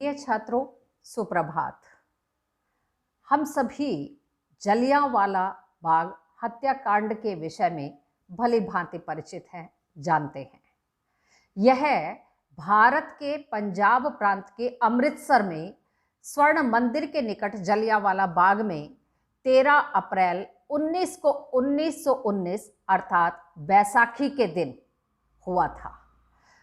प्रिय छात्रों, सुप्रभात। हम सभी जलियांवाला बाग हत्याकांड के विषय में भली भांति परिचित हैं, जानते हैं। यह भारत के पंजाब प्रांत के अमृतसर में स्वर्ण मंदिर के निकट जलियांवाला बाग में 13 अप्रैल 1919 अर्थात बैसाखी के दिन हुआ था।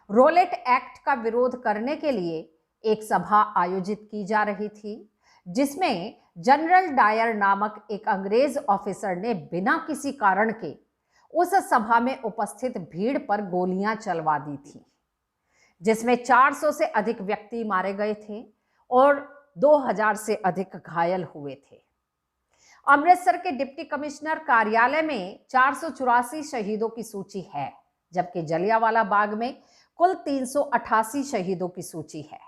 रोलेट एक्ट का विरोध करने के लिए एक सभा आयोजित की जा रही थी, जिसमें जनरल डायर नामक एक अंग्रेज ऑफिसर ने बिना किसी कारण के उस सभा में उपस्थित भीड़ पर गोलियां चलवा दी थी, जिसमें 400 से अधिक व्यक्ति मारे गए थे और 2000 से अधिक घायल हुए थे। अमृतसर के डिप्टी कमिश्नर कार्यालय में 484 शहीदों की सूची है, जबकि जलियांवाला बाग में कुल 388 शहीदों की सूची है।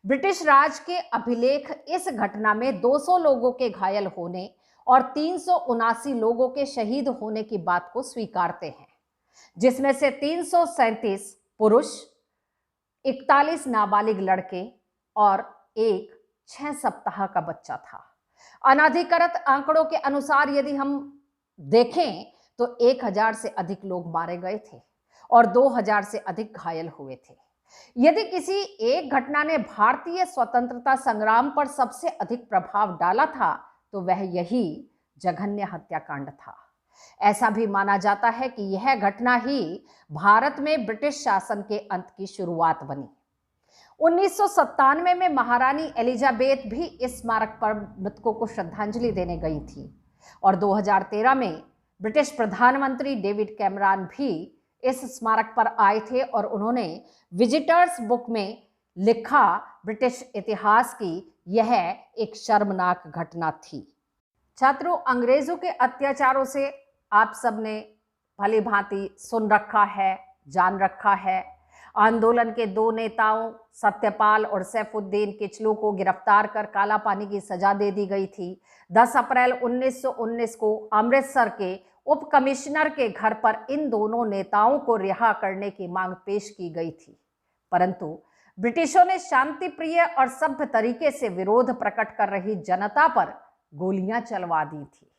ब्रिटिश राज के अभिलेख इस घटना में 200 लोगों के घायल होने और 379 लोगों के शहीद होने की बात को स्वीकारते हैं, जिसमें से 337 पुरुष, 41 नाबालिग लड़के और एक 6 सप्ताह का बच्चा था। अनाधिकृत आंकड़ों के अनुसार यदि हम देखें तो 1000 से अधिक लोग मारे गए थे और 2000 से अधिक घायल हुए थे। यदि किसी एक घटना ने भारतीय स्वतंत्रता संग्राम पर सबसे अधिक प्रभाव डाला था तो वह यही जघन्य हत्याकांड था। ऐसा भी माना जाता है कि यह घटना ही भारत में ब्रिटिश शासन के अंत की शुरुआत बनी। 1997 में महारानी एलिजाबेथ भी इस स्मारक पर मृतकों को श्रद्धांजलि देने गई थी और 2013 में ब्रिटिश प्रधानमंत्री डेविड कैमरन भी इस स्मारक पर आए थे और उन्होंने विजिटर्स बुक में लिखा, ब्रिटिश इतिहास की यह एक शर्मनाक घटना थी। छात्रों, अंग्रेजों के अत्याचारों से आप सबने भली भांति सुन रखा है, जान रखा है। आंदोलन के 2 नेताओं सत्यपाल और सैफुद्दीन किचलू को गिरफ्तार कर काला पानी की सजा दे दी गई थी। 10 अप्रैल 1919 को अमृतसर के उप कमिश्नर के घर पर इन दोनों नेताओं को रिहा करने की मांग पेश की गई थी, परंतु ब्रिटिशों ने शांति प्रिय और सभ्य तरीके से विरोध प्रकट कर रही जनता पर गोलियां चलवा दी थी,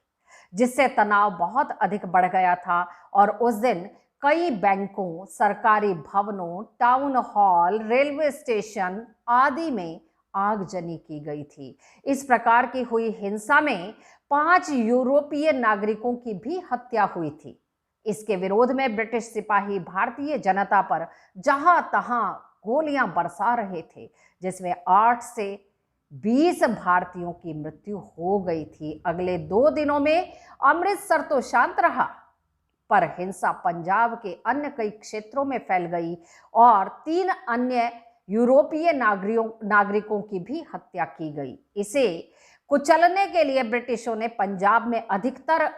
जिससे तनाव बहुत अधिक बढ़ गया था और उस दिन कई बैंकों, सरकारी भवनों, टाउन हॉल, रेलवे स्टेशन आदि में आगजनी की गई थी। इस प्रकार की हुई हिंसा में 5 यूरोपीय नागरिकों की भी हत्या हुई थी। इसके विरोध में ब्रिटिश सिपाही भारतीय जनता पर जहां तहां गोलियां बरसा रहे थे, जिसमें 8 से 20 भारतीयों की मृत्यु हो गई थी। अगले 2 दिनों में अमृतसर तो शांत रहा, पर हिंसा पंजाब के अन्य कई क्षेत्रों में फैल गई और 3 अन्य यूरोपीय नागरिकों की भी हत्या की गई। इसे कुचलने के लिए ब्रिटिशों ने पंजाब में अधिकतर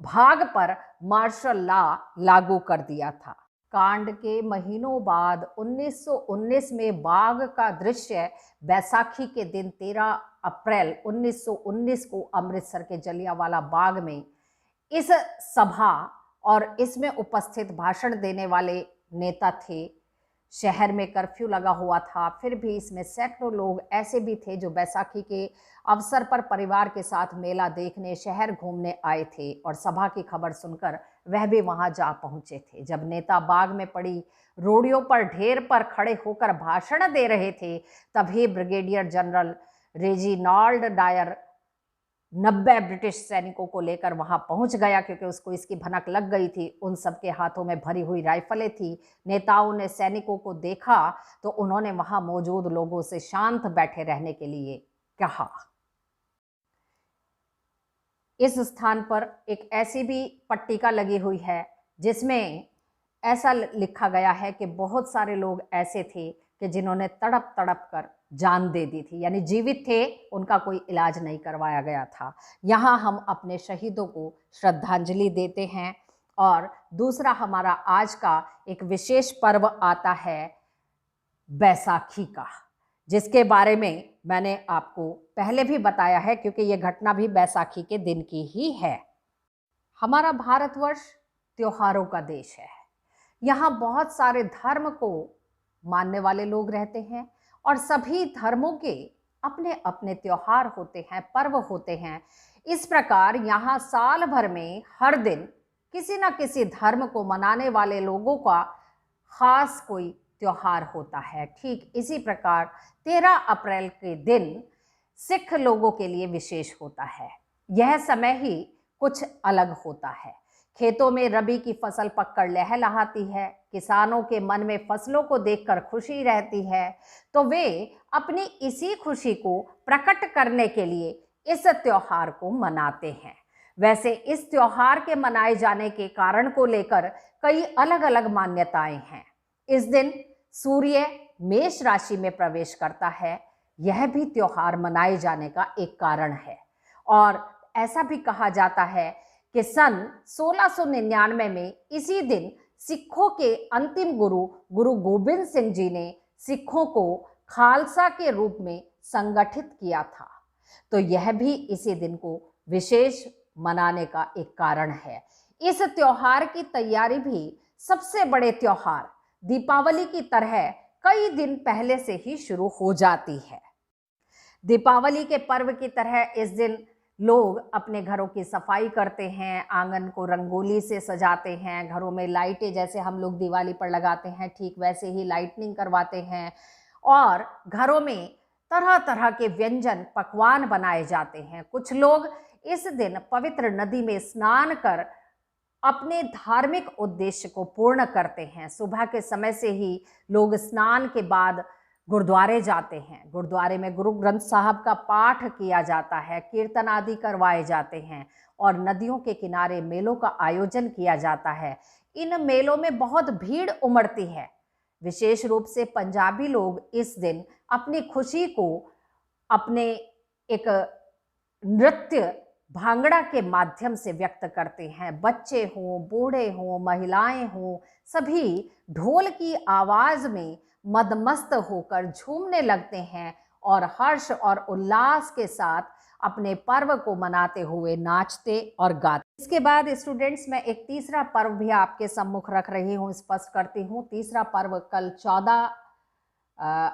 भाग पर मार्शल लॉ लागू कर दिया था। कांड के महीनों बाद 1919 में बाग का दृश्य बैसाखी के दिन 13 अप्रैल 1919 को अमृतसर के जलियांवाला बाग में इस सभा और इसमें उपस्थित भाषण देने वाले नेता थे। शहर में कर्फ्यू लगा हुआ था, फिर भी इसमें सैकड़ों लोग ऐसे भी थे जो बैसाखी के अवसर पर परिवार के साथ मेला देखने, शहर घूमने आए थे और सभा की खबर सुनकर वह भी वहां जा पहुंचे थे। जब नेता बाग में पड़ी रोड़ियों पर ढेर पर खड़े होकर भाषण दे रहे थे, तभी brigadier general Reginald Dyer 90 British सैनिकों को लेकर वहां पहुंच गया, क्योंकि उसको इसकी भनक लग गई थी। उन सबके हाथों में भरी हुई राइफलें थी। नेताओं ने सैनिकों को देखा तो उन्होंने वहां मौजूद लोगों से शांत बैठे रहने के लिए कहा। इस स्थान पर एक ऐसी भी पट्टिका लगी हुई है जिसमें ऐसा लिखा गया है कि बहुत सारे लोग ऐसे थे कि जिन्होंने तड़प तड़प कर जान दे दी थी, यानी जीवित थे, उनका कोई इलाज नहीं करवाया गया था। यहाँ हम अपने शहीदों को श्रद्धांजलि देते हैं। और दूसरा, हमारा आज का एक विशेष पर्व आता है बैसाखी का, जिसके बारे में मैंने आपको पहले भी बताया है, क्योंकि ये घटना भी बैसाखी के दिन की ही है। हमारा भारतवर्ष त्योहारों का देश है। यहाँ बहुत सारे धर्म को मानने वाले लोग रहते हैं और सभी धर्मों के अपने अपने त्योहार होते हैं, पर्व होते हैं। इस प्रकार यहाँ साल भर में हर दिन किसी न किसी धर्म को मनाने वाले लोगों का खास कोई त्योहार होता है। ठीक इसी प्रकार 13 अप्रैल के दिन सिख लोगों के लिए विशेष होता है। यह समय ही कुछ अलग होता है। खेतों में रबी की फसल पककर लहलहाती है, किसानों के मन में फसलों को देखकर खुशी रहती है, तो वे अपनी इसी खुशी को प्रकट करने के लिए इस त्योहार को मनाते हैं। वैसे इस त्योहार के मनाए जाने के कारण को लेकर कई अलग अलग मान्यताएं हैं। इस दिन सूर्य मेष राशि में प्रवेश करता है, यह भी त्योहार मनाए जाने का एक कारण है। और ऐसा भी कहा जाता है कि सन 1699 में इसी दिन सिखों के अंतिम गुरु गोबिंद सिंह जी ने सिखों को खालसा के रूप में संगठित किया था। तो यह भी इसी दिन को विशेष मनाने का एक कारण है। इस त्योहार की तैयारी भी सबसे बड़े त्योहार दीपावली की तरह कई दिन पहले से ही शुरू हो जाती है। दीपावली के पर्व की तरह इस दिन लोग अपने घरों की सफाई करते हैं, आंगन को रंगोली से सजाते हैं, घरों में लाइटें जैसे हम लोग दिवाली पर लगाते हैं ठीक वैसे ही लाइटनिंग करवाते हैं, और घरों में तरह तरह के व्यंजन पकवान बनाए जाते हैं। कुछ लोग इस दिन पवित्र नदी में स्नान कर अपने धार्मिक उद्देश्य को पूर्ण करते हैं। सुबह के समय से ही लोग स्नान के बाद गुरुद्वारे जाते हैं। गुरुद्वारे में गुरु ग्रंथ साहब का पाठ किया जाता है, कीर्तन आदि करवाए जाते हैं और नदियों के किनारे मेलों का आयोजन किया जाता है। इन मेलों में बहुत भीड़ उमड़ती है। विशेष रूप से पंजाबी लोग इस दिन अपनी खुशी को अपने एक नृत्य भांगड़ा के माध्यम से व्यक्त करते हैं। बच्चे हों, बूढ़े हों, महिलाएं हों, सभी ढोल की आवाज में मदमस्त होकर झूमने लगते हैं और हर्ष और उल्लास के साथ अपने पर्व को मनाते हुए नाचते और गाते। इसके बाद स्टूडेंट्स, मैं एक तीसरा पर्व भी आपके सम्मुख रख रही हूँ, स्पष्ट करती हूँ। तीसरा पर्व कल 14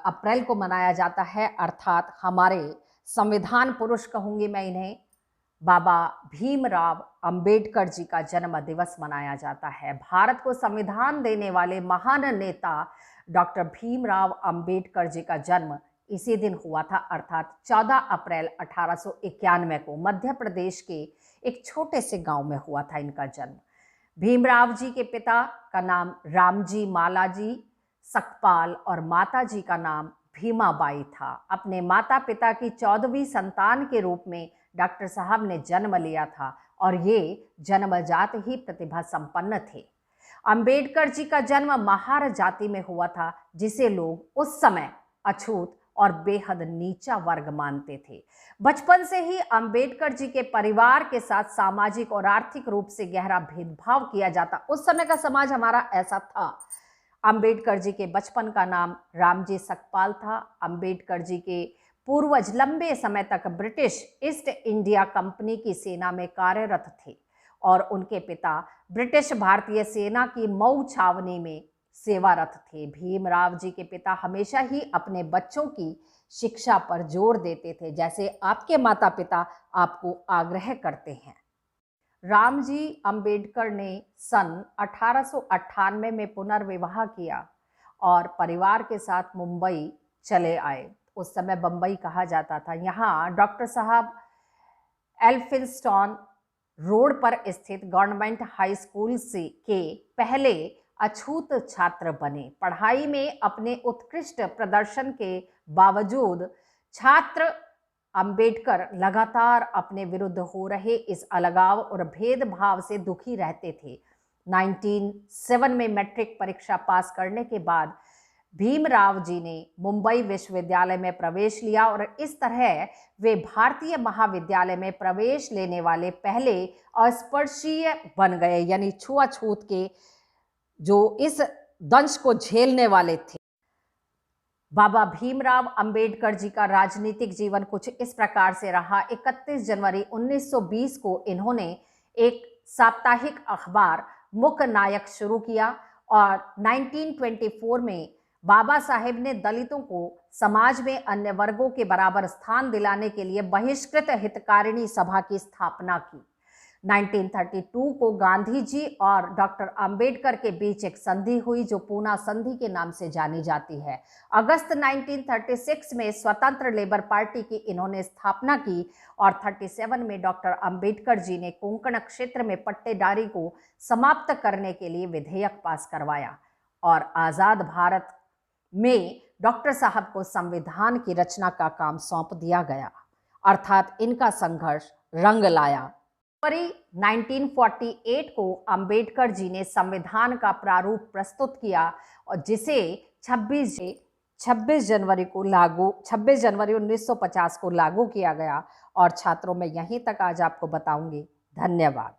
अप्रैल को मनाया जाता है, अर्थात हमारे संविधान पुरुष कहूँगी मैं इन्हें, बाबा भीमराव अंबेडकर जी का जन्म दिवस मनाया जाता है। भारत को संविधान देने वाले महान नेता डॉक्टर भीमराव अंबेडकर जी का जन्म इसी दिन हुआ था, अर्थात 14 अप्रैल 1891 को मध्य प्रदेश के एक छोटे से गांव में हुआ था इनका जन्म। भीमराव जी के पिता का नाम रामजी मालाजी सकपाल और माता जी का नाम भीमाबाई था। अपने माता पिता की 14वीं संतान के रूप में डॉक्टर साहब ने जन्म लिया था और ये जन्मजात ही प्रतिभा संपन्न थे। अंबेडकर जी का जन्म महार जाति में हुआ था, जिसे लोग उस समय अछूत और बेहद नीचा वर्ग मानते थे। बचपन से ही अंबेडकर जी के परिवार के साथ सामाजिक और आर्थिक रूप से गहरा भेदभाव किया जाता। उस समय का समाज हमारा ऐसा था। अंबेडकर जी के बचपन का नाम रामजी सकपाल था। अंबेडकर जी के पूर्वज लंबे समय तक ब्रिटिश ईस्ट इंडिया कंपनी की सेना में कार्यरत थे और उनके पिता ब्रिटिश भारतीय सेना की मऊ छावनी में सेवारत थे। भीमराव जी के पिता हमेशा ही अपने बच्चों की शिक्षा पर जोर देते थे, जैसे आपके माता पिता आपको आग्रह करते हैं। रामजी अंबेडकर ने सन 1898 में पुनर्विवाह किया और परिवार के साथ मुंबई चले आए। उस समय बम्बई कहा जाता था। यहाँ डॉक्टर साहब एल्फिंस्टन रोड पर स्थित गवर्नमेंट हाई स्कूल से के पहले अछूत छात्र बने। पढ़ाई में अपने उत्कृष्ट प्रदर्शन के बावजूद छात्र अंबेडकर लगातार अपने विरुद्ध हो रहे इस अलगाव और भेदभाव से दुखी रहते थे। 1907 में मैट्रिक परीक्षा पास करने के बाद भीमराव जी ने मुंबई विश्वविद्यालय में प्रवेश लिया और इस तरह वे भारतीय महाविद्यालय में प्रवेश लेने वाले पहले अस्पृश्य बन गए, यानी छुआछूत के जो इस दंश को झेलने वाले थे। बाबा भीमराव अंबेडकर जी का राजनीतिक जीवन कुछ इस प्रकार से रहा। 31 जनवरी 1920 को इन्होंने एक साप्ताहिक अखबार मुक नायक शुरू किया और 1924 में बाबा साहेब ने दलितों को समाज में अन्य वर्गों के बराबर स्थान दिलाने के लिए बहिष्कृत हितकारिणी सभा की स्थापना की। 1932 को गांधी जी और डॉक्टर अंबेडकर के बीच एक संधि हुई जो पूना संधि के नाम से जानी जाती है। अगस्त 1936 में स्वतंत्र लेबर पार्टी की इन्होंने स्थापना की और 37 में डॉक्टर अंबेडकर जी ने कोंकण क्षेत्र में पट्टेदारी को समाप्त करने के लिए विधेयक पास करवाया और आज़ाद भारत में डॉक्टर साहब को संविधान की रचना का काम सौंप दिया गया, अर्थात इनका संघर्ष रंग लाया। फरवरी 1948 को अंबेडकर जी ने संविधान का प्रारूप प्रस्तुत किया और जिसे 26 जनवरी 1950 को लागू किया गया और छात्रों में यहीं तक आज आपको बताऊंगी। धन्यवाद।